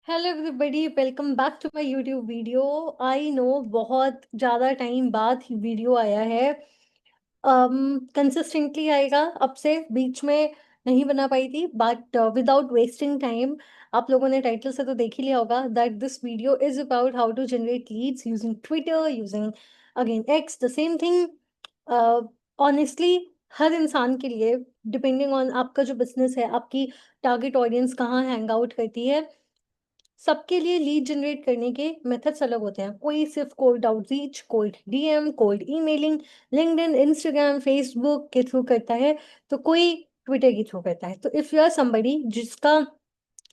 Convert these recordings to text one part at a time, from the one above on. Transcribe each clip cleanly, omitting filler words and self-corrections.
Hello everybody, welcome back to my YouTube video. I know बहुत ज़्यादा time बाद ही video आया है। कंसिस्टेंटली आएगा, अब से बीच में नहीं बना पाई थी, बट विदाउट वेस्टिंग टाइम आप लोगों ने टाइटल से तो देख ही लिया होगा that this video is about how to generate leads using Twitter, using again X, the same thing. Honestly हर इंसान के लिए, डिपेंडिंग ऑन आपका जो बिजनेस है, आपकी टारगेट ऑडियंस कहाँ हैंग आउट करती है, सबके लिए लीड जनरेट करने के मेथड्स अलग होते हैं। कोई सिर्फ cold outreach, cold DM, cold emailing, LinkedIn, Instagram, Facebook के थ्रू करता है, तो कोई ट्विटर के थ्रू करता है। तो इफ यू आर समबडी जिसका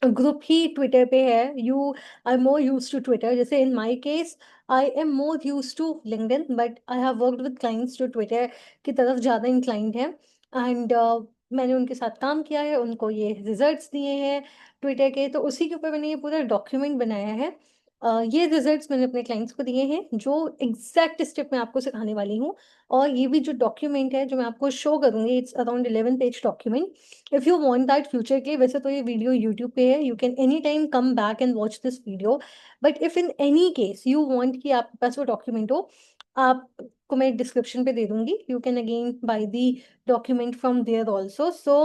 ग्रुप ही ट्विटर पे है, you are more use to Twitter, जैसे in my case I am more use to LinkedIn, but I have worked with clients जो ट्विटर की तरफ ज़्यादा इंक्लाइंड है। एंड मैंने उनके साथ काम किया है, उनको ये रिजल्ट्स दिए हैं ट्विटर के, तो उसी के ऊपर मैंने ये पूरा डॉक्यूमेंट बनाया है। ये रिजल्ट्स मैंने अपने क्लाइंट्स को दिए हैं, जो एग्जैक्ट स्टेप मैं आपको सिखाने वाली हूँ। और ये भी जो डॉक्यूमेंट है जो मैं आपको शो करूंगी, it's around 11 page document. If you want that future के लिए, वैसे तो ये वीडियो यूट्यूब पे है, you can any time come back and watch this video, but if in any case you want कि आपके पास वो डॉक्यूमेंट हो, आपको मैं डिस्क्रिप्शन पे दे दूंगी, you can again buy the document from there also. So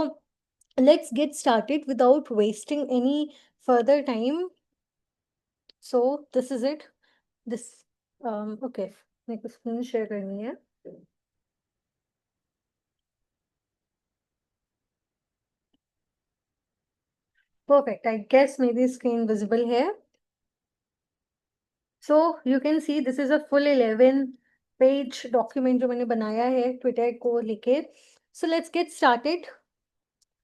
let's get started without wasting any further time. So this is it. This okay, मेरे को स्क्रीन शेयर करनी है। परफेक्ट, आई गेस मेरी स्क्रीन विजिबल है। So you can see this is a full 11 page document जो मैंने बनाया है ट्विटर को लेके। So let's get started.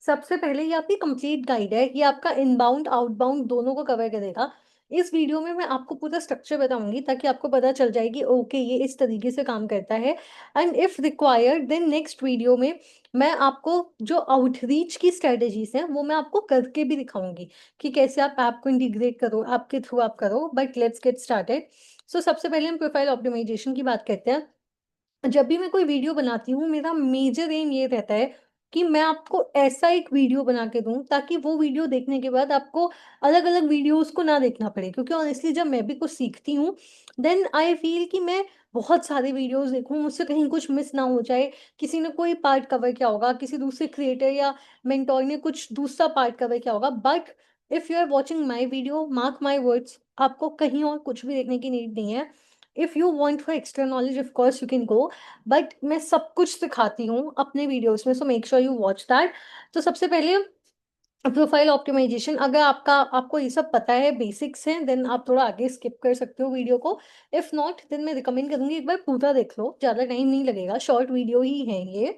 सबसे पहले ये आपकी कंप्लीट गाइड है, ये आपका इनबाउंड आउटबाउंड दोनों को कवर करेगा। इस वीडियो में मैं आपको पूरा स्ट्रक्चर बताऊंगी ताकि आपको पता चल जाएगी ओके ये इस तरीके से काम करता है। And if required then next video में मैं आपको जो आउटरीच की स्ट्रेटेजीज हैं वो मैं आपको करके भी दिखाऊंगी कि कैसे आप ऐप को इंटीग्रेट करो, आपके थ्रू आप करो। But let's get started. So सबसे पहले हम प्रोफाइल ऑप्टिमाइजेशन की बात करते हैं। जब भी मैं कोई वीडियो बनाती हूँ, मेरा मेजर एम ये रहता है कि मैं आपको ऐसा एक वीडियो बना के दूं ताकि वो वीडियो देखने के बाद आपको अलग अलग वीडियोस को ना देखना पड़े, क्योंकि ऑनेस्टली जब मैं भी कुछ सीखती हूँ देन आई फील कि मैं बहुत सारे वीडियोस देखूं, मुझसे कहीं कुछ मिस ना हो जाए। किसी ने कोई पार्ट कवर किया होगा, किसी दूसरे क्रिएटर या मेंटोर ने कुछ दूसरा पार्ट कवर किया होगा, but if you are watching my video, mark my words, आपको कहीं और कुछ भी देखने की नीड नहीं है। If you want for extra knowledge of course you can go, but मैं सब कुछ सिखाती हूँ अपने वीडियोस में, so make sure you watch that. तो सबसे पहले प्रोफाइल ऑप्टिमाइजेशन, अगर आपको ये सब पता है, बेसिक्स हैं, देन आप थोड़ा आगे स्किप कर सकते हो वीडियो को। इफ नॉट देन मैं रिकमेंड करूंगी एक बार पूरा देख लो, ज़्यादा टाइम नहीं लगेगा, शॉर्ट वीडियो ही है ये।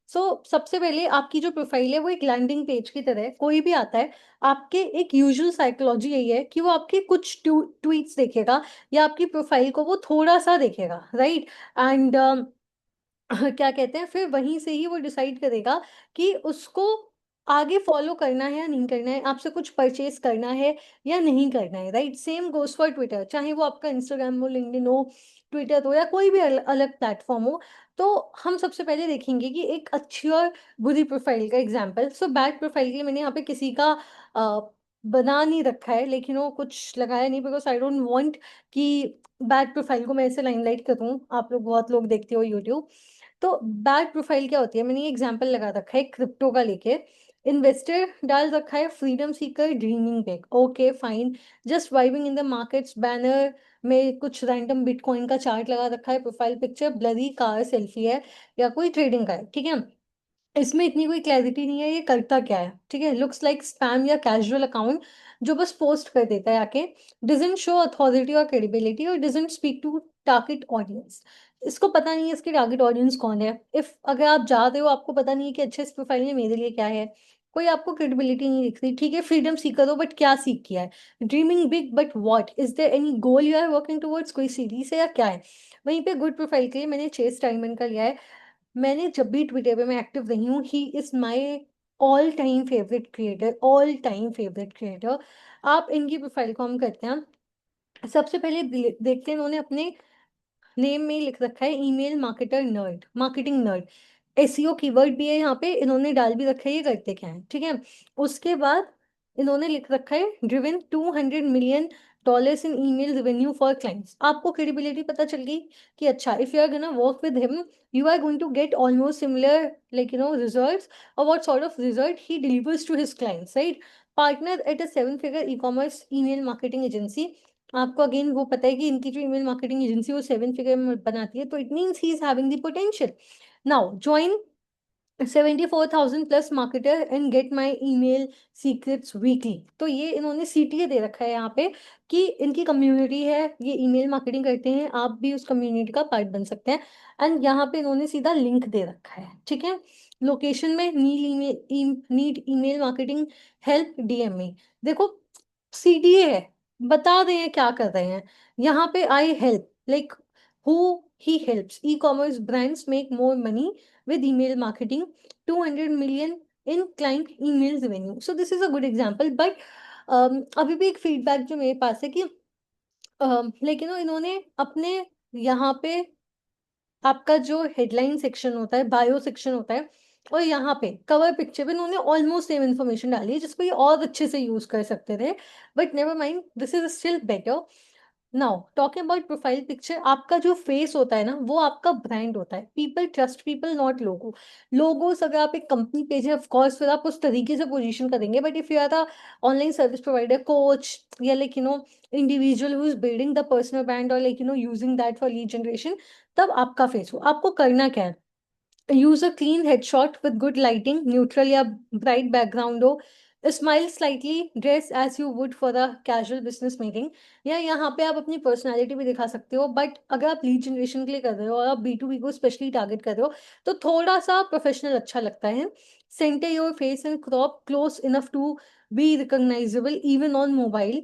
सबसे पहले आपकी जो प्रोफाइल है वो एक लैंडिंग पेज की तरह है। कोई भी आता है, आपके एक यूजुअल साइकोलॉजी यही है कि वो आपके कुछ ट्वीट्स देखेगा या आपकी प्रोफाइल को वो थोड़ा सा देखेगा, राइट। एंड क्या कहते हैं, फिर वहीं से ही वो डिसाइड करेगा कि उसको आगे फॉलो करना है या नहीं करना है, आपसे कुछ परचेज करना है या नहीं करना है, right. Same goes for Twitter, चाहे वो आपका इंस्टाग्राम हो, लिंक्डइन हो, ट्विटर हो, या कोई भी अलग प्लेटफॉर्म हो। तो हम सबसे पहले देखेंगे कि एक अच्छी और बुरी प्रोफाइल का एग्जाम्पल। सो बैड प्रोफाइल के लिए मैंने यहाँ पे किसी का बना नहीं रखा है, लेकिन वो कुछ लगाया नहीं, बिकॉज आई डोंट वांट कि बैड प्रोफाइल को मैं ऐसे लाइमलाइट करूँ। आप लोग बहुत लोग देखते हो यूट्यूब। तो बैड प्रोफाइल क्या होती है, मैंने ये एग्जांपल लगा रखा है क्रिप्टो का लेके। इन्वेस्टर डाल रखा है freedom Sikar dreaming big, okay fine, just vibing in the markets, banner में कुछ रैंडम बिटकॉइन का चार्ट लगा रखा है, profile picture blurry car selfie है या कोई ट्रेडिंग का है, ठीक है। इसमें इतनी कोई क्लैरिटी नहीं है ये करता क्या है, ठीक है। लुक्स लाइक स्पैम या कैजुअल अकाउंट जो बस पोस्ट कर देता है आके, डजंट शो अथॉरिटी और क्रेडिबिलिटी, और doesn't speak to target audience. इसको पता नहीं है इसकी टारगेट ऑडियंस कौन है। इफ अगर आप जा रहे हो, आपको पता नहीं है कि अच्छे इस प्रोफाइल में मेरे लिए क्या है, कोई आपको क्रेडिबिलिटी नहीं दिख रही, ठीक है, फ्रीडम सीकर हो बट क्या सीख किया है, dreaming big but what, is there any goal you are working towards, कोई सीरीज है या क्या है। वहीं पे गुड प्रोफाइल के लिए मैंने चेस डायमंड का लिया है। मैंने जब भी ट्विटर पे मैं एक्टिव रही हूँ, he is my all time favourite creator, all time favourite creator. आप इनकी प्रोफाइल को हम करते हैं। सबसे पहले देखते हैं, इन्होंने अपने नेम में ही लिख रखा है email marketer nerd, marketing nerd. SEO keyword भी है यहाँ पे, इन्होंने डाल भी रखा है ये करते क्या है, ठीक है। उसके बाद इन्होंने लिख रखा है driven $200 million in email revenue for clients. आपको क्रेडिबिलिटी पता चल गई कि अच्छा, if you are gonna work with him, you are going to get almost similar, like, results, or what sort of result he delivers to his clients, right? Partner at a seven figure e-commerce email marketing agency। आपको again वो पता है कि इनकी जो email marketing agency वो seven figure में बनाती है, तो it means he is having the potential. Now join 74,000 plus marketer and get my email secrets weekly. तो ये इन्होंने सीटीए दे रखा है यहाँ पे कि इनकी कम्युनिटी है, ये ईमेल मार्केटिंग करते हैं, आप भी उस कम्युनिटी का पार्ट बन सकते हैं। एंड यहाँ पे इन्होंने सीधा लिंक दे रखा है, ठीक है। लोकेशन में need email marketing help DME. देखो, सीटीए है, बता रहे हैं क्या कर रहे हैं यहाँ पे। I help, like who he helps e commerce brands make more money with email marketing, 200 million in client email revenue. So this is a good example, but अभी भी एक फीडबैक जो मेरे पास है कि लेकिन इन्होंने अपने यहाँ पे आपका जो हेडलाइन सेक्शन होता है, बायो सेक्शन होता है, और यहाँ पे कवर पिक्चर पे इन्होंने ऑलमोस्ट सेम इन्फॉर्मेशन डाली है जिसको ये और अच्छे से यूज कर सकते थे, but never mind, this is still better. Now talking about profile picture, आपका जो फेस होता है ना, वो आपका ब्रांड होता है। People trust people, not logo. Logos अगर आप एक कंपनी पेज है, ऑफ कोर्स फिर आप उस तरीके से पोजीशन करेंगे, but if you are the online service provider, coach, या like individual who is building the personal brand, और like using that for lead generation, तब आपका फेस हो। आपको करना क्या है, use a clean headshot with good lighting, neutral या bright background हो, smile slightly, dress as you would for a casual business meeting। या यहाँ पे आप अपनी पर्सनालिटी भी दिखा सकते हो, बट अगर आप लीड जनरेशन के लिए कर रहे हो और आप B2B को स्पेशली टारगेट कर रहे हो, तो थोड़ा सा प्रोफेशनल अच्छा लगता है। Centre your face and crop close enough to be recognisable even on mobile.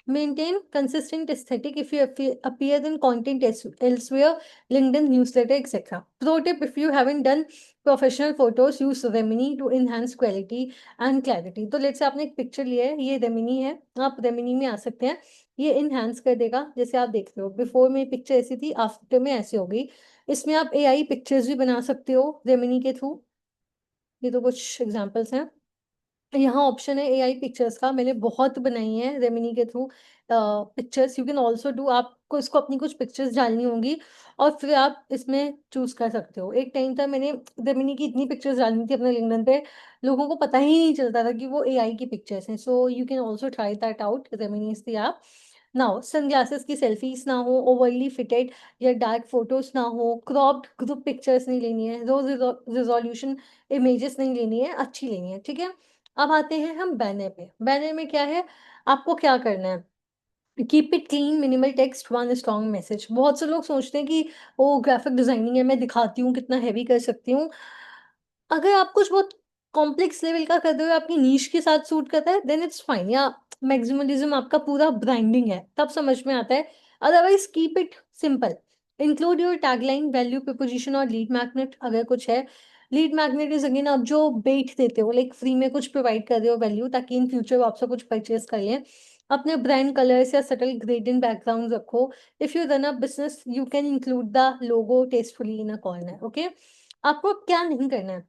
Maintain consistent aesthetic if you appear in content elsewhere, LinkedIn, newsletter, etc. Pro tip: if you haven't done professional photos, use Remini to enhance quality and clarity. तो let's say आपने एक picture लिया है, ये Remini है, आप Remini में आ सकते हैं, ये इनहेंस कर देगा। जैसे आप देख रहे हो, बिफोर में पिक्चर ऐसी थी, आफ्टर में ऐसी हो गई। इसमें आप एआई पिक्चर्स भी बना सकते हो रेमिनी के थ्रू। ये तो कुछ एग्जांपल्स हैं। यहाँ ऑप्शन है एआई पिक्चर्स का, मैंने बहुत बनाई है रेमिनी के through pictures. You can also do, आपको इसको अपनी कुछ पिक्चर्स डालनी होंगी और फिर आप इसमें चूज कर सकते हो। एक टाइम था मैंने रेमिनी की इतनी पिक्चर्स डालनी थी अपने लिंक्डइन पे, लोगों को पता ही नहीं चलता था कि वो एआई की पिक्चर्स हैं। So you can also try that out, Remini is the app. Now sunglasses की सेल्फीज ना हो, ओवरली फिटेड या डार्क फोटोज ना हो, क्रॉप्ड ग्रुप पिक्चर्स नहीं लेनी है, लो रिजोल्यूशन इमेजेस नहीं लेनी है, अच्छी लेनी है, ठीक है। अब आते हैं हम बैनर पे। बैनर में क्या है, आपको क्या करना है, keep it clean, minimal text, one strong message. बहुत से लोग सोचते हैं कि वो ग्राफिक डिजाइनिंग है, मैं दिखाती हूँ कितना हैवी कर सकती हूँ। अगर आप कुछ बहुत कॉम्प्लेक्स लेवल का कर रहे हो, आपकी नीश के साथ सूट करता है, देन इट्स फाइन। या मैक्सिमलिज्म आपका पूरा ब्रांडिंग है, तब समझ में आता है। Otherwise keep it simple. Include your tagline, value proposition और लीड मैग्नेट अगर कुछ है। लीड मैग्नेट इज अगेन आप जो बेट देते हो, लाइक फ्री में कुछ प्रोवाइड कर रहे हो वैल्यू, ताकि इन फ्यूचर वो आपसे कुछ परचेज कर लें। अपने ब्रांड कलर्स या सटल ग्रेडियंट बैकग्राउंड रखो। If you run a business, you can include the logo tastefully in a corner, okay. आपको क्या नहीं करना है,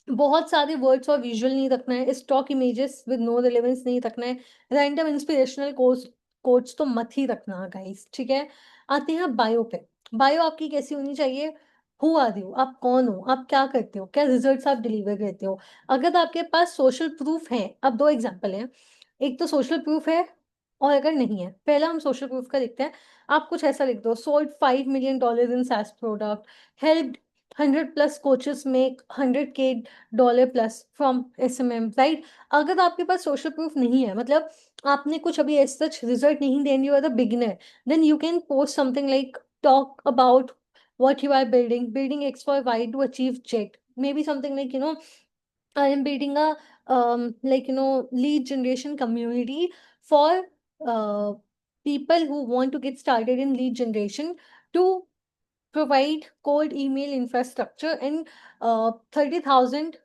बहुत सारे वर्ड्स और विजुअल नहीं रखना है, stock images with no relevance नहीं रखना है, रैंडम इंस्पिरेशनल कोट्स तो मत ही रखना गाइस, ठीक है। आते हैं बायो पे। बायो आपकी कैसी होनी चाहिए, हु आर यू, आप कौन हो, आप क्या करते हो, क्या रिजल्ट्स आप डिलीवर करते हो। अगर आपके पास सोशल प्रूफ है, अब दो एग्जांपल हैं, एक तो सोशल प्रूफ है और अगर नहीं है, पहला हम सोशल प्रूफ का देखते हैं। आप कुछ ऐसा लिख दो, sold $5 million in SaaS product, help 100+ coaches make 100K+ from SMM, right. अगर आपके पास सोशल प्रूफ नहीं है, मतलब आपने कुछ अभी एज सच रिजल्ट नहीं then you are the beginner, then you can post something like talk about what you are building X for Y to achieve Z, maybe something like, I am building a like, lead generation community for uh, people who want to get started in lead generation, to provide cold email infrastructure and 30,000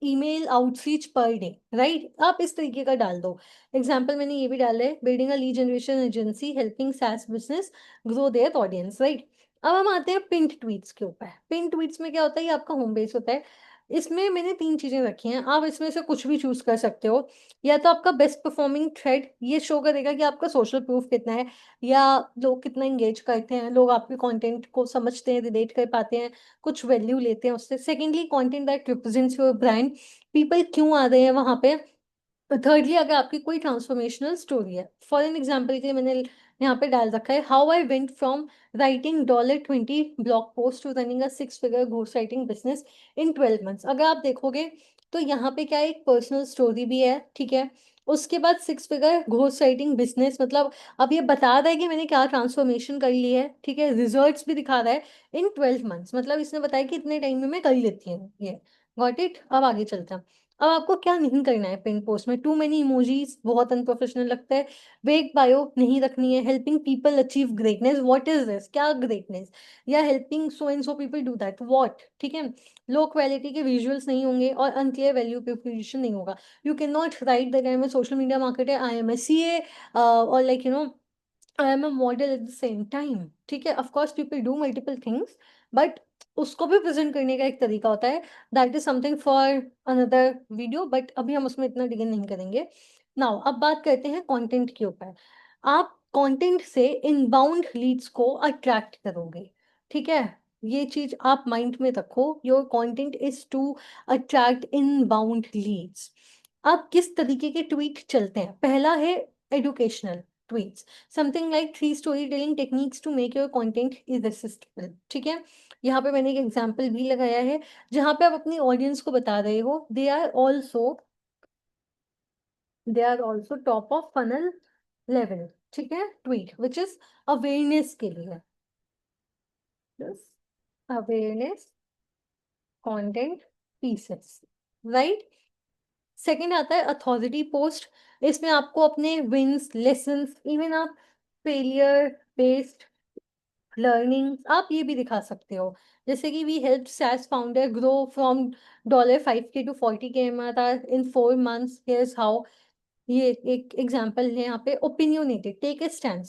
email outreach per day, right. आप इस तरीके का डाल दो। Example मैंने ये भी डाला है, building a lead generation agency helping SaaS business grow their audience, right. अब हम आते हैं पिंट ट्वीट्स के ऊपर। पिंट ट्वीट्स में क्या होता है, ये आपका होम बेस होता है। इसमें मैंने 3 चीज़ें रखी हैं, आप इसमें से कुछ भी चूज़ कर सकते हो। या तो आपका बेस्ट परफॉर्मिंग थ्रेड, ये शो करेगा कि आपका सोशल प्रूफ कितना है, या लोग कितना एंगेज करते हैं, लोग आपके कंटेंट को समझते हैं, रिलेट कर पाते हैं, कुछ वैल्यू लेते हैं उससे। Secondly, content that represents your brand, people क्यों आ रहे हैं वहाँ पे। थर्डली, अगर आपकी कोई ट्रांसफॉर्मेशनल स्टोरी है, फॉर एन एग्जाम्पल के लिए मैंने यहाँ पे डाल रखा है, how I went from writing $20 blog post to running a 6 figure ghost writing business in 12 months. अगर आप देखोगे तो यहाँ पे क्या है, एक पर्सनल स्टोरी भी है, ठीक है। उसके बाद 6 फिगर घोस्ट राइटिंग बिजनेस, मतलब अब ये बता रहा है कि मैंने क्या ट्रांसफॉर्मेशन कर ली है, ठीक है। रिजल्ट्स भी दिखा रहा है इन 12 मंथ्स, मतलब इसने बताया कि इतने टाइम में मैं कर लेती हूँ ये। Got it. अब आगे चलते हैं। अब आपको क्या नहीं करना है पिन पोस्ट में, टू मेनी इमोजीज बहुत अनप्रोफेशनल लगता है। वेग बायो नहीं रखनी है। Helping people achieve greatness, what is this, क्या ग्रेटनेस, या helping so and so people do that, what, ठीक है। लो क्वालिटी के विजुअल्स नहीं होंगे और अनक्लियर वैल्यू प्रोपोजिशन नहीं होगा। You can not write that I am a social media marketer, I am a CA, और like I am a model at the same time, ठीक है। Of course people do multiple things, but उसको भी present करने का एक तरीका होता है। That is something for another video, but अभी हम उसमें इतना डिग नहीं करेंगे। नाउ अब बात करते हैं कंटेंट के ऊपर। आप कंटेंट से इनबाउंड लीड्स को अट्रैक्ट करोगे, ठीक है। ये चीज आप माइंड में रखो, your content is to attract inbound leads. अब किस तरीके के ट्वीट चलते हैं, पहला है educational tweets, something like 3 story telling techniques to make your content irresistible, ठीक है। यहाँ पे मैंने एक एग्जांपल भी लगाया है, जहाँ पे आप अपनी ऑडियंस को बता रहे हो they are also top of funnel level, ठीक है। ट्वीट विच इज अवेयरनेस के लिए, awareness content pieces, right. Second आता है अथॉरिटी पोस्ट। इसमें आपको अपने विंस, लेसन्स, इवन आप फेलियर बेस्ड लर्निंग आप ये भी दिखा सकते हो। जैसे कि we help SaaS founder grow from $5K to 40K MRR in 4 months, here's how. ये एक एग्जांपल है यहाँ पे। ओपिनियनेटेड, टेक ए स्टैंड,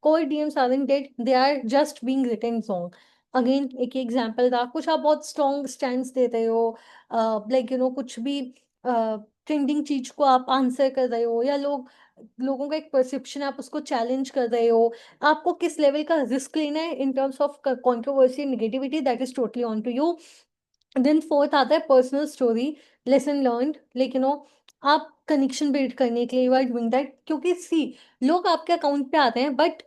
कोई DMs aren't dead, they are just being written song. Again एक एग्जांपल था, कुछ आप बहुत स्ट्रॉन्ग स्टैंड दे रहे हो, लाइक कुछ भी ट्रेंडिंग चीज को आप आंसर कर रहे हो, या लोगों का एक परसेप्शन आप उसको चैलेंज कर रहे हो। आपको किस लेवल का रिस्क लेना है in terms of controversy, negativity, that is totally on to you. Then fourth आता है पर्सनल स्टोरी, लेसन लर्नड, लेकिन आप कनेक्शन बिल्ड करने के लिए यू आर डूइंग दैट, क्योंकि सी, लोग आपके अकाउंट पे आते हैं, बट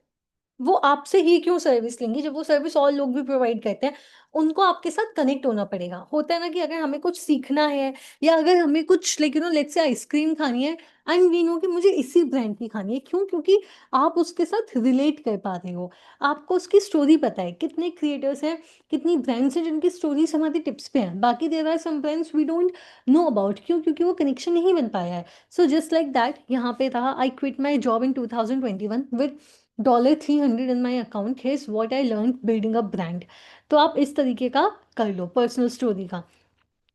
वो आपसे ही क्यों सर्विस लेंगे जब वो सर्विस और लोग भी प्रोवाइड करते हैं। उनको आपके साथ कनेक्ट होना पड़ेगा। होता है ना कि अगर हमें कुछ सीखना है, या अगर हमें कुछ लाइक लेट्स से आइसक्रीम खानी है, एंड वी नो कि मुझे इसी ब्रांड की खानी है, क्यों, क्योंकि आप उसके साथ रिलेट कर पा रहे हो, आपको उसकी स्टोरी पता है। कितने क्रिएटर्स हैं, कितनी ब्रांड्स हैं जिनकी स्टोरीज हमारी टिप्स पे हैं, बाकी there are some brands we don't know about, क्यों, क्योंकि वो कनेक्शन नहीं बन पाया है। सो जस्ट लाइक दैट यहाँ पे था, I quit my job in 2021 with $300 in my account, hedge what I learn building a brand. तो आप इस तरीके का कर लो पर्सनल स्टोरी का।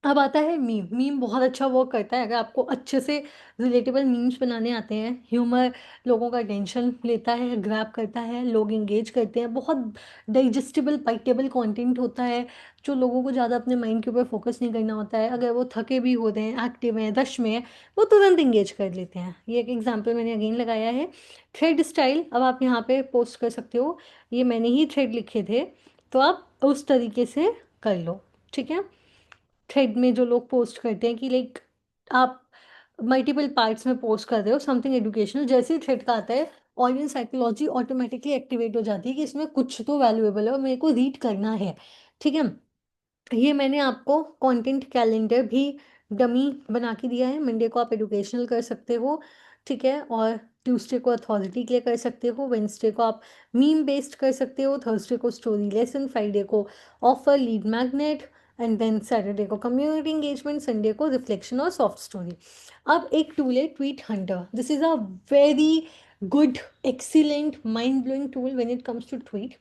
अब आता है मीम। मीम बहुत अच्छा वर्क करता है, अगर आपको अच्छे से रिलेटेबल मीम्स बनाने आते हैं। ह्यूमर लोगों का अटेंशन लेता है, ग्रैब करता है, लोग इंगेज करते हैं। बहुत डाइजेस्टिबल बाइटेबल कंटेंट होता है, जो लोगों को ज़्यादा अपने माइंड के ऊपर फोकस नहीं करना होता है। अगर वो थके भी होते हैं, एक्टिव हैं, रश में है, वो तुरंत इंगेज कर लेते हैं। ये एक एग्जाम्पल मैंने अगेन लगाया है। थ्रेड स्टाइल, अब आप यहाँ पे पोस्ट कर सकते हो, ये मैंने ही थ्रेड लिखे थे, तो आप उस तरीके से कर लो, ठीक है। थ्रेड में जो लोग पोस्ट करते हैं कि लाइक आप मल्टीपल पार्ट्स में पोस्ट कर रहे हो समथिंग एजुकेशनल, जैसे ही थ्रेड का आता है, ऑडियंस साइकोलॉजी ऑटोमेटिकली एक्टिवेट हो जाती है कि इसमें कुछ तो वैल्यूएबल है और मेरे को रीड करना है, ठीक है। ये मैंने आपको कंटेंट कैलेंडर भी डमी बना के दिया है। मंडे को आप एजुकेशनल कर सकते हो, ठीक है, और ट्यूसडे को अथॉरिटी के लिए कर सकते हो, वेंसडे को आप मीम बेस्ड कर सकते हो, थर्सडे को स्टोरी लेसन, फ्राइडे को offer lead magnet, and then Saturday को कम्युनिटी इंगेजमेंट, संडे को रिफ्लेक्शन और सॉफ्ट स्टोरी। अब एक टूल है tweet hunter, this is a very good, excellent, mind blowing tool when it comes to tweet.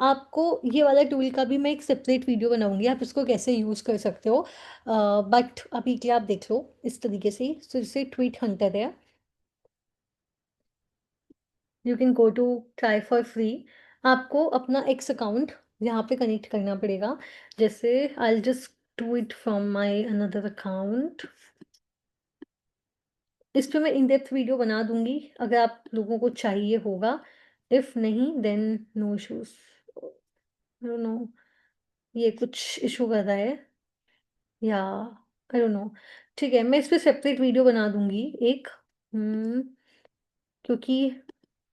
आपको ये वाला टूल का भी मैं एक सेपरेट वीडियो बनाऊंगी, आप इसको कैसे यूज़ कर सकते हो, बट अभी के लिए आप देख लो इस तरीके से ही। तो जैसे ट्वीट हंटर है, you can go to try for free. आपको अपना एक्स अकाउंट यहाँ पे कनेक्ट करना पड़ेगा। जैसे I just do it from my another account. इस पे मैं इन डेप्थ वीडियो बना दूंगी अगर आप लोगों को चाहिए होगा, इफ नहीं then no issues. No no, ये कुछ इशू कर रहा है या आई डोंट नो। ठीक है, मैं इस पे सेपरेट वीडियो बना दूंगी एक। हम्म, क्योंकि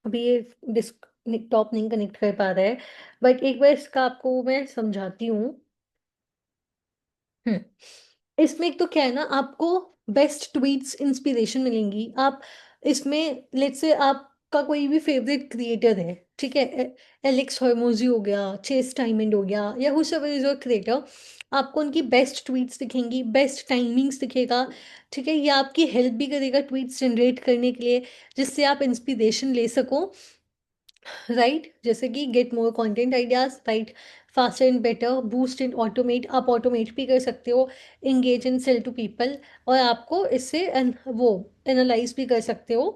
अभी ये डिस्क टॉप नहीं कनेक्ट कर पा रहा है, बट एक बार इसका आपको मैं समझाती हूँ। हम्म, इसमें एक तो क्या है ना, आपको बेस्ट ट्वीट्स इंस्पिरेशन मिलेंगी। आप इसमें लेट्स से आपका कोई भी फेवरेट क्रिएटर है, ठीक है, एलेक्स हॉर्मोजी हो गया, चेस डायमंड हो गया, या हुएवर इज योर क्रिएटर, आपको उनकी बेस्ट ट्वीट्स दिखेंगी, बेस्ट टाइमिंग्स दिखेगा। ठीक है, ये आपकी हेल्प भी करेगा ट्वीट्स जनरेट करने के लिए, जिससे आप इंस्पिरेशन ले सको। राइट, जैसे कि get more content ideas, write faster and better, boost and automate, आप ऑटोमेट भी कर सकते हो, engage and sell to people, और आपको इससे वो एनालाइज भी कर सकते हो।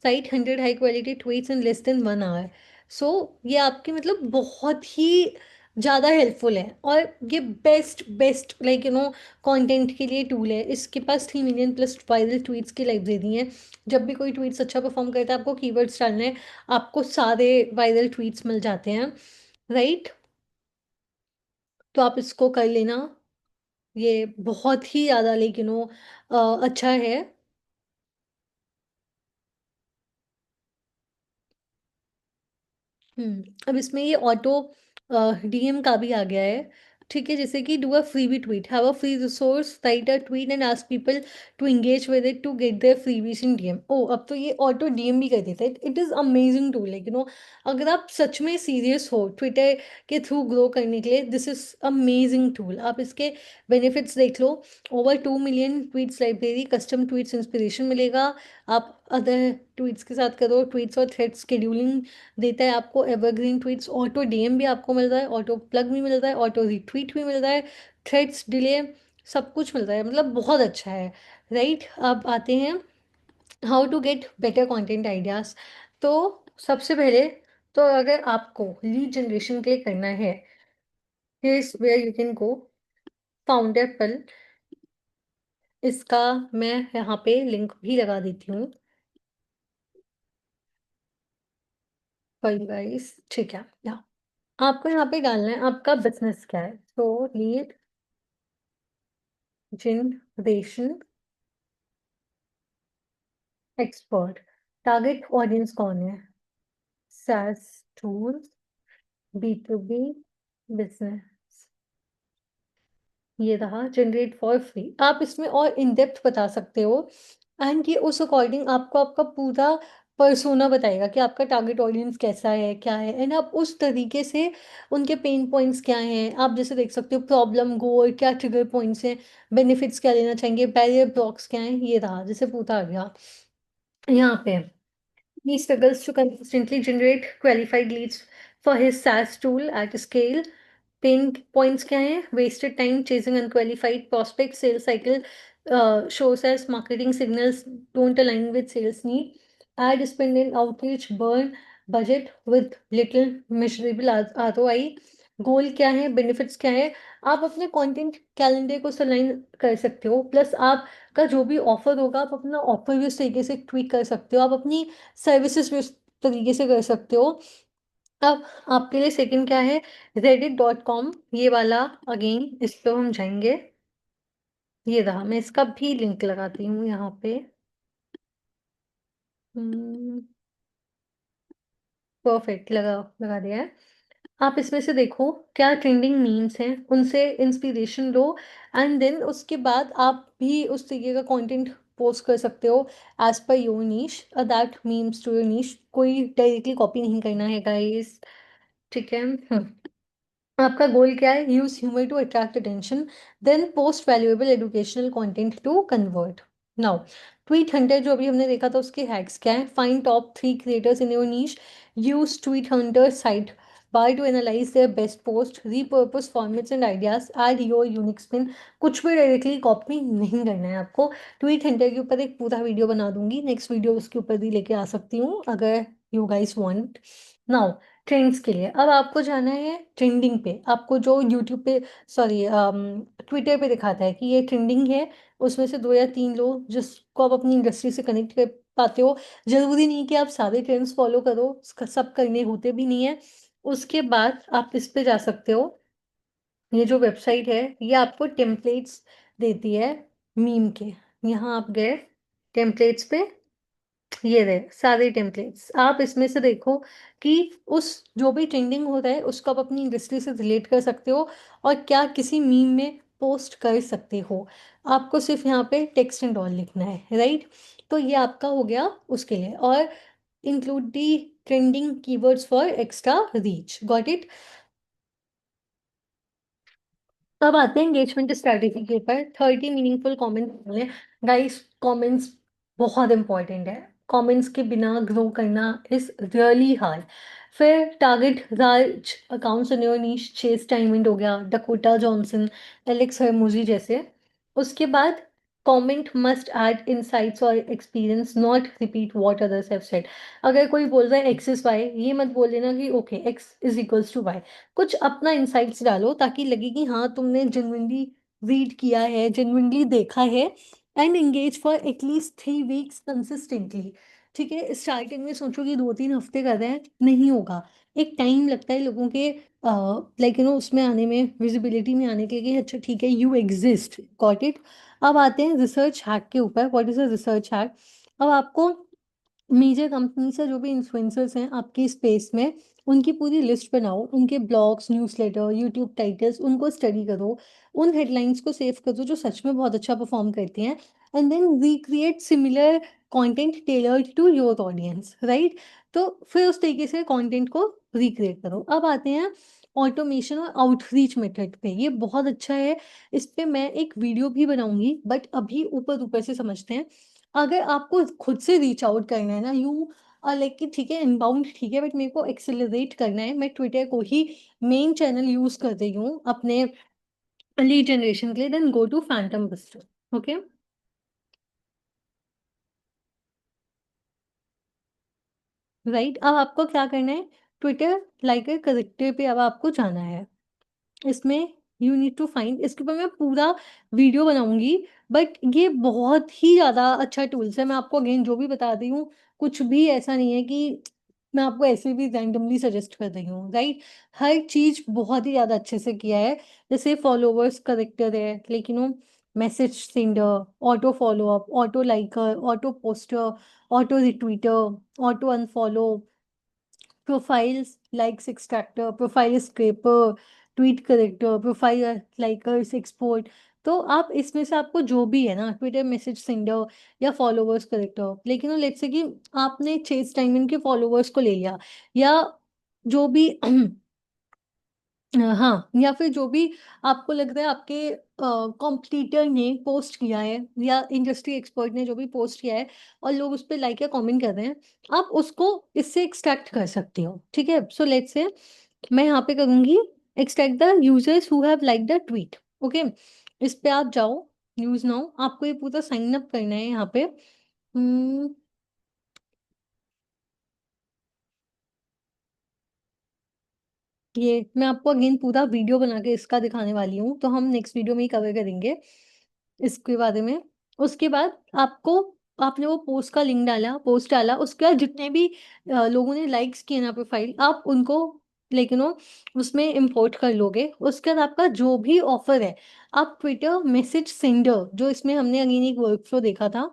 Right, 100 high quality tweets in less than 1 hour. So ये आपके मतलब बहुत ही ज़्यादा हेल्पफुल है, और ये बेस्ट बेस्ट लाइक कंटेंट के लिए टूल है। इसके पास 3 मिलियन प्लस वायरल ट्वीट्स की लाइब्रेरी है। जब भी कोई ट्वीट्स अच्छा परफॉर्म करता है, आपको कीवर्ड्स डालने हैं, आपको सारे वायरल ट्वीट्स मिल जाते हैं। राइट, तो आप इसको कर लेना, ये बहुत ही ज़्यादा लाइक अच्छा है। अब इसमें ये ऑटो डीएम का भी आ गया है। ठीक है, जैसे कि do a freebie tweet, have a free resource, write a tweet and ask people to engage with it to get their freebies in DM. ओ, अब तो ये ऑटो डीएम भी कर देता है। It is amazing tool, like अगर आप सच में सीरियस हो ट्विटर के थ्रू ग्रो करने के लिए, दिस इज अमेजिंग टूल। आप इसके बेनिफिट्स देख लो। Over 2 million tweets library, custom tweets inspiration मिलेगा। आप अदर ट्वीट्स के साथ करो, ट्वीट्स और थ्रेड शेड्यूलिंग देता है आपको, एवरग्रीन ट्वीट्स, ऑटो डीएम भी आपको मिल रहा है, ऑटो प्लग भी मिल रहा है, ऑटो रिट्वीट भी मिल रहा है, थ्रेड्स डिले, सब कुछ मिल रहा है, मतलब बहुत अच्छा है। राइट, अब आते हैं how to get better content ideas. तो सबसे पहले, तो अगर आपको लीड जनरेशन के लिए करना है, here is where you can go, founder pal. इसका मैं यहाँ पे लिंक भी लगा देती हूँ फॉर यू गाइस। ठीक है, या आपको यहाँ पे डालना है आपका बिजनेस क्या है, तो lead generation expert, target audience कौन है, SaaS टूल्स, B2B बिजनेस। ये रहा जनरेट फॉर फ्री। आप इसमें और इन डेप्थ बता सकते हो, एंड ये उस अकॉर्डिंग आपको आपका पूरा पर्सोना बताएगा कि आपका टारगेट ऑडियंस कैसा है, क्या है, एंड आप उस तरीके से उनके पेन पॉइंट्स क्या हैं, आप जैसे देख सकते हो प्रॉब्लम गोल क्या, ट्रिगर पॉइंट्स हैं, बेनिफिट्स क्या लेना चाहेंगे, बैरियर ब्लॉक्स क्या हैं। ये रहा, जैसे पूछा आ गया यहाँ पे, he struggles to consistently generate qualified leads for his SaaS tool at scale. Pain points क्या हैं? Wasted time chasing unqualified prospects, sales cycle shows as marketing signals don't align with sales need, ad spend and outreach burn budget with little measurable ROI. गोल क्या है, benefits क्या है, आप अपने content calendar को align कर सकते हो। प्लस आप का जो भी ऑफर होगा, आप अपना ऑफर भी उस तरीके से ट्वीक कर सकते हो, आप अपनी सर्विसेज भी उस तरीके से कर सकते हो। अब आपके लिए सेकंड क्या है, reddit.com, ये वाला अगेन इस पे हम जाएंगे। ये रहा, मैं इसका भी लिंक लगाती हूँ यहाँ पे। परफेक्ट, लगा दिया है। आप इसमें से देखो क्या ट्रेंडिंग मीम्स हैं, उनसे इंस्पिरेशन लो, एंड देन उसके बाद आप भी उस तरीके का कंटेंट पोस्ट कर सकते हो as per your niche, that memes to your niche. कोई डायरेक्टली कॉपी नहीं करना है गाइस। ठीक है। आपका गोल क्या है, use humour to attract attention, then post valuable educational content to convert. Now tweet hunter जो अभी हमने देखा था, उसके हैक्स क्या है, find top 3 creators in your niche, use tweet hunter site by to analyse their best post, repurpose formats and ideas, add your unique spin. कुछ भी डायरेक्टली कॉपी नहीं करना है आपको। ट्वीट हंटर के ऊपर एक पूरा वीडियो बना दूंगी, नेक्स्ट वीडियो उसके ऊपर भी लेके आ सकती हूँ अगर you guys want. Now trends के लिए अब आपको जाना है ट्रेंडिंग पे। आपको जो यूट्यूब पे, सॉरी, ट्विटर पे दिखाता है कि ये ट्रेंडिंग है, उसमें से दो या तीन लो जिसको आप अपनी इंडस्ट्री से कनेक्ट कर पाते हो। जरूरी नहीं कि आप सारे ट्रेंड्स फॉलो करो, सब करने होते भी नहीं है। उसके बाद आप इस पे जा सकते हो। ये जो वेबसाइट है ये आपको टेम्पलेट्स देती है मीम के। यहाँ आप गए टेम्पलेट्स पे, ये रहे सारे टेम्पलेट्स। आप इसमें से देखो कि उस जो भी ट्रेंडिंग हो रहा है उसको आप अपनी इंडस्ट्री से रिलेट कर सकते हो और क्या किसी मीम में पोस्ट कर सकते हो। आपको सिर्फ यहाँ पे टेक्स्ट एंड ऑल लिखना है, राइट। तो ये आपका हो गया उसके लिए। और include the trending keywords for extra reach, got it. अब आते हैं एंगेजमेंट स्ट्रेटेजी के ऊपर। 30 मीनिंगफुल कमेंट्स बोले। गाइस, कमेंट्स बहुत इंपॉर्टेंट है। कमेंट्स के बिना ग्रो करना इज रियली हार्ड। फिर target large accounts in your niche. Chase Dimond हो गया, डकोटा जॉनसन, एलेक्स हरमोजी जैसे। उसके बाद कमेंट मस्ट ऐड इनसाइट्स और experience, not repeat what others have said. अगर कोई बोल रहा है एक्स इज वाई, ये मत बोल देना कि okay X is equals to Y. कुछ अपना इंसाइट्स डालो ताकि लगे कि हाँ तुमने जेन्युइनली रीड किया है, जेन्युइनली देखा है। And engage for at least 3 weeks consistently. ठीक है, स्टार्टिंग में सोचो कि 2-3 हफ्ते कर रहे हैं, नहीं होगा। एक टाइम लगता है लोगों के लाइक उसमें आने में, विजिबिलिटी में आने के लिए कि अच्छा ठीक है यू एग्जिस्ट, गॉट इट। अब आते हैं रिसर्च हैक के ऊपर। What is a research hack? अब आपको मेजर कंपनी से जो भी इन्फ्लुएंसर्स हैं आपकी स्पेस में, उनकी पूरी लिस्ट बनाओ, उनके ब्लॉग्स, न्यूज़लेटर, यूट्यूब टाइटल्स, उनको स्टडी करो। उन हेडलाइंस को सेव करो जो सच में बहुत अच्छा परफॉर्म करती हैं। And then recreate similar content tailored to your audience, right. तो फिर उस तरीके से कंटेंट को रिक्रिएट करो। अब आते हैं ऑटोमेशन और आउटरीच मेथड पे। ये बहुत अच्छा है, इस पे मैं एक वीडियो भी बनाऊंगी, बट अभी ऊपर ऊपर से समझते हैं। अगर आपको खुद से रीच आउट करना है ना, यू लाइक कि ठीक है इनबाउंड ठीक है, बट मेरे को एक्सेलरेट करना है, मैं ट्विटर को ही मेन चैनल यूज कर रही हूँ अपने लीड जनरेशन के लिए, then go to Phantom Buster. Okay, right. अब आपको क्या करना है? ट्विटर लाइक करेक्टर पे अब आपको जाना है। इसमें यू नीड टू फाइंड, इसके ऊपर मैं पूरा वीडियो बनाऊंगी। बट ये बहुत ही ज़्यादा अच्छा टूल्स है। मैं आपको अगेन जो भी बता रही हूँ, कुछ भी ऐसा नहीं है कि मैं आपको ऐसे भी रैंडमली सजेस्ट कर रही हूँ, राइट। हर चीज बहुत ही ज़्यादा अच्छे से किया है। जैसे फॉलोवर्स करेक्टर है, लेकिन वो message sender, auto followup, auto liker, auto poster, auto retweeter, auto unfollow, profiles likes extractor, profile scraper, tweet extractor, profile likers export. तो आप इसमें से आपको जो भी है ना, ट्विटर मैसेज सेंडर या फॉलोवर्स करेक्टर, लेकिन लेट्स से कि आपने चेस डायमंड के फॉलोवर्स को ले लिया, या जो भी हाँ, या फिर जो भी आपको लग रहा है आपके कॉम्पिटिटर ने पोस्ट किया है, या इंडस्ट्री एक्सपर्ट ने जो भी पोस्ट किया है और लोग उस पर लाइक या कमेंट कर रहे हैं, आप उसको इससे एक्सट्रैक्ट कर सकते हो। ठीक है, सो लेट्स से मैं यहाँ पे करूंगी extract the users who have like the tweet. Okay, इस पे आप जाओ, न्यूज नाउ, आपको ये पूरा साइन अप करना है यहाँ पे। ये मैं आपको अगेन पूरा वीडियो बना के इसका दिखाने वाली हूँ, तो हम नेक्स्ट वीडियो में ही कवर करेंगे इसके बारे में। उसके बाद आपको, आपने वो पोस्ट का लिंक डाला, पोस्ट डाला, उसके बाद जितने भी लोगों ने लाइक्स किए ना प्रोफाइल, आप उनको लेकिन वो उसमें इंपोर्ट कर लोगे। उसके बाद आपका जो भी ऑफर है, आप ट्विटर मैसेज सेंडर, जो इसमें हमने अगेन एक वर्कफ्लो देखा था,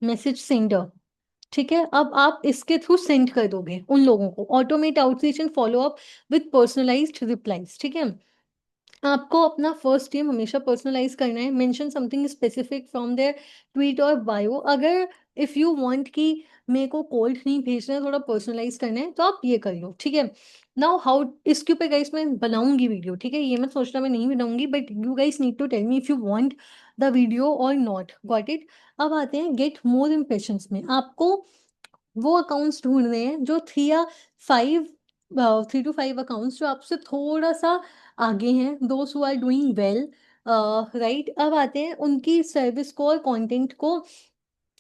मैसेज सेंडर, ठीक है। अब आप इसके थ्रू सेंड कर दोगे उन लोगों को, automate outreach and follow up with personalised replies. ठीक है, आपको अपना फर्स्ट नेम हमेशा पर्सनलाइज करना है, mention something specific from their tweet और बायो। अगर इफ यू वांट कि मेरे को कोल्ड नहीं भेजना है, थोड़ा पर्सनलाइज करना है, तो आप ये कर लो। ठीक है, नाउ हाउ, इसके ऊपर गाइस मैं बनाऊंगी वीडियो, ठीक है, ये मत सोचना मैं नहीं बनाऊंगी, but you guys need to tell me if you want the video और नॉट, गॉट इट। अब आते हैं गेट मोर इम्प्रेशंस में। आपको वो अकाउंट्स ढूंढने हैं जो 3 या 5, 3 to 5 अकाउंट्स जो आपसे थोड़ा सा आगे हैं, दोस्त who are doing well, right. अब आते हैं उनकी सर्विस को और कंटेंट को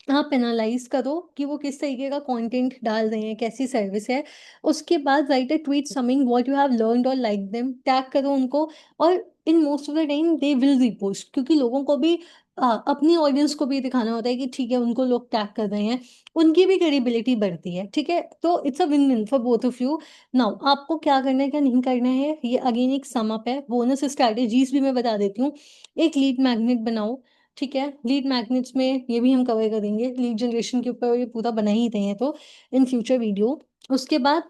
आप पेनालाइज करो कि वो किस तरीके का कंटेंट डाल रहे हैं, कैसी सर्विस है। उसके बाद right a tweet summing what you have learned और लाइक देम, टैग करो उनको। और in most of the time they will repost, क्योंकि लोगों को भी अपनी ऑडियंस को भी दिखाना होता है कि ठीक है उनको लोग टैग कर रहे हैं, उनकी भी क्रेडिबिलिटी बढ़ती है। ठीक है, तो it's a win win for both of you. Now आपको क्या करना है क्या नहीं करना है, ये अगेन एक सम अप है। बोनस स्ट्रैटेजीज भी मैं बता देती हूँ। एक लीड मैग्नेट बनाओ। ठीक है, लीड मैग्नेट्स में ये भी हम कवर करेंगे, लीड जनरेशन के ऊपर ये पूरा बना ही रहे हैं तो इन फ्यूचर वीडियो। उसके बाद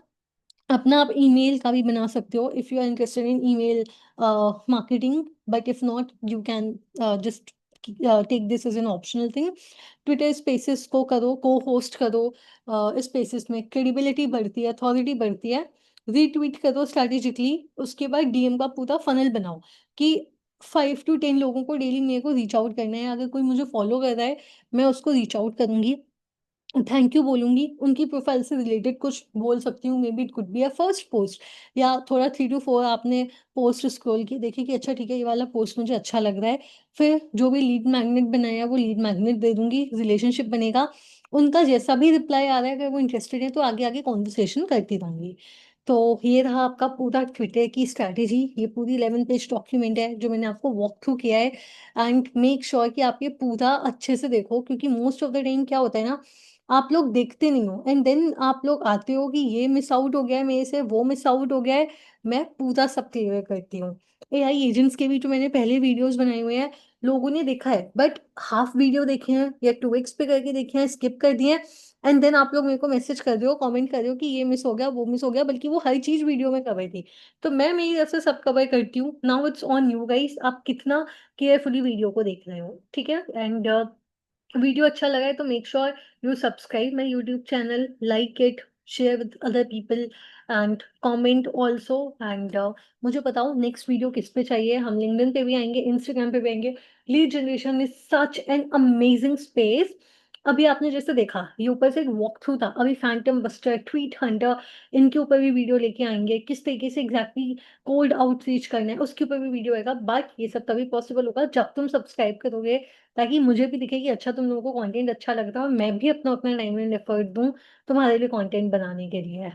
अपना आप ईमेल का भी बना सकते हो if you are interested in email marketing, but if not you can just take this as an optional thing. Twitter spaces को करो, को होस्ट करो। स्पेसेस में क्रेडिबिलिटी बढ़ती है, अथॉरिटी बढ़ती है। रीट्वीट करो स्ट्रैटेजिकली। उसके बाद डीएम का पूरा फनल बनाओ कि 5 to 10 लोगों को डेली मेरे को रीच आउट करना है। अगर कोई मुझे फॉलो कर रहा है, मैं उसको रीच आउट करूंगी, थैंक यू बोलूंगी, उनकी प्रोफाइल से रिलेटेड कुछ बोल सकती हूँ। May be it could be a first post, या थोड़ा 3 to 4 आपने पोस्ट स्क्रॉल की, देखिए कि अच्छा ठीक है ये वाला पोस्ट मुझे अच्छा लग रहा है, फिर जो भी लीड मैग्नेट बनाया वो लीड मैग्नेट दे दूंगी, रिलेशनशिप बनेगा। उनका जैसा भी रिप्लाई आ रहा है, अगर वो इंटरेस्टेड है तो आगे आगे कॉन्वर्सेशन करती रहूंगी। तो ये रहा आपका पूरा ट्विटर की स्ट्रैटेजी। ये पूरी 11 पेज डॉक्यूमेंट है जो मैंने आपको वॉक थ्रू किया है। एंड मेक श्योर कि आप ये पूरा अच्छे से देखो, क्योंकि मोस्ट ऑफ द टाइम क्या होता है ना, आप लोग देखते नहीं हो एंड देन आप लोग आते हो कि ये मिस आउट हो गया है मेरे से, वो मिस आउट हो गया है। मैं पूरा सब क्लियर करती हूँ। एआई एजेंट्स के भी जो मैंने पहले वीडियोस बनाए हुए हैं, लोगों ने देखा है बट हाफ वीडियो देखे हैं या 2x पे करके देखे हैं, स्किप कर दिए हैं। एंड देन आप लोग मेरे को मैसेज कर रहे हो, कमेंट कर रहे हो कि ये मिस हो गया, वो मिस हो गया, बल्कि वो हर चीज वीडियो में कवर थी। तो मैं मेरी तरफ से सब कवर करती हूँ। Now it's on you guys, आप कितना केयरफुली वीडियो को देख रहे हो। ठीक है, एंड वीडियो अच्छा लगा है तो make sure you subscribe my YouTube channel, like it, share with other people and comment also. And मुझे बताओ नेक्स्ट वीडियो किस पे चाहिए। हम लिंक्डइन पे भी आएंगे, इंस्टाग्राम पे भी आएंगे। Lead generation is such an amazing space. अभी आपने जैसे देखा ये ऊपर से एक वॉक थ्रू था, अभी फैंटम बस्टर, ट्वीट हंटर, इनके ऊपर भी वीडियो लेके आएंगे, किस तरीके से एग्जैक्टली कोल्ड आउटरीच करना है उसके ऊपर भी वीडियो आएगा। बट ये सब तभी पॉसिबल होगा जब तुम सब्सक्राइब करोगे, ताकि मुझे भी दिखे कि अच्छा तुम लोगों को कंटेंट अच्छा लगता है और मैं भी अपना अपना टाइम एंड एफर्ट दूं तुम्हारे लिए कंटेंट बनाने के लिए।